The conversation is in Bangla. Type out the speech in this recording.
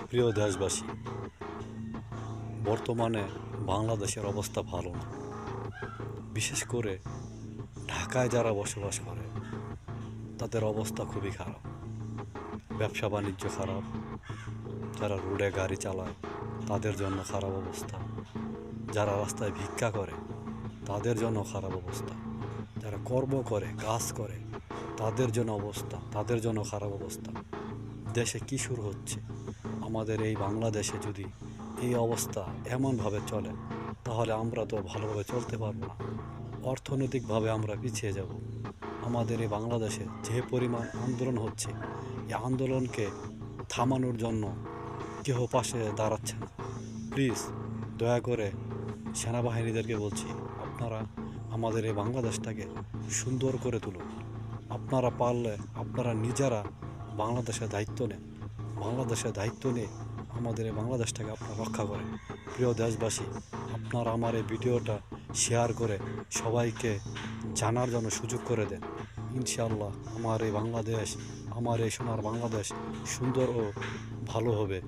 প্রিয় দেশবাসী, বর্তমানে বাংলাদেশের অবস্থা ভালো না। বিশেষ করে ঢাকায় যারা বসবাস করে তাদের অবস্থা খুবই খারাপ। ব্যবসা বাণিজ্য খারাপ, যারা রোডে গাড়ি চালায় তাদের জন্য খারাপ অবস্থা, যারা রাস্তায় ভিক্ষা করে তাদের জন্য খারাপ অবস্থা, যারা কর্ম করে কাজ করে তাদের জন্য খারাপ অবস্থা। দেশে কী শুরু হচ্ছে? আমাদের এই বাংলাদেশে যদি এই অবস্থা এমনভাবে চলে তাহলে আমরা তো ভালোভাবে চলতে পারবো না। অর্থনৈতিকভাবে আমরা পিছিয়ে যাব। আমাদের এই বাংলাদেশে যে পরিমাণ আন্দোলন হচ্ছে, এই আন্দোলনকে থামানোর জন্য কেউ পাশে দাঁড়াচ্ছে না। প্লিজ দয়া করে সেনাবাহিনীদেরকে বলছি, আপনারা আমাদের এই বাংলাদেশটাকে সুন্দর করে তুলুন। আপনারা পারলে আপনারা নিজেরা বাংলাদেশের দায়িত্ব নেন। বাংলাদেশের দায়িত্ব নিয়ে আমাদের এই বাংলাদেশটাকে আপনারা রক্ষা করেন। প্রিয় দেশবাসী, আপনারা আমার এই ভিডিওটা শেয়ার করে সবাইকে জানার জন্য সুযোগ করে দেন। ইনশাআল্লাহ আমার এই বাংলাদেশ, আমার এই সোনার বাংলাদেশ সুন্দর ও ভালো হবে।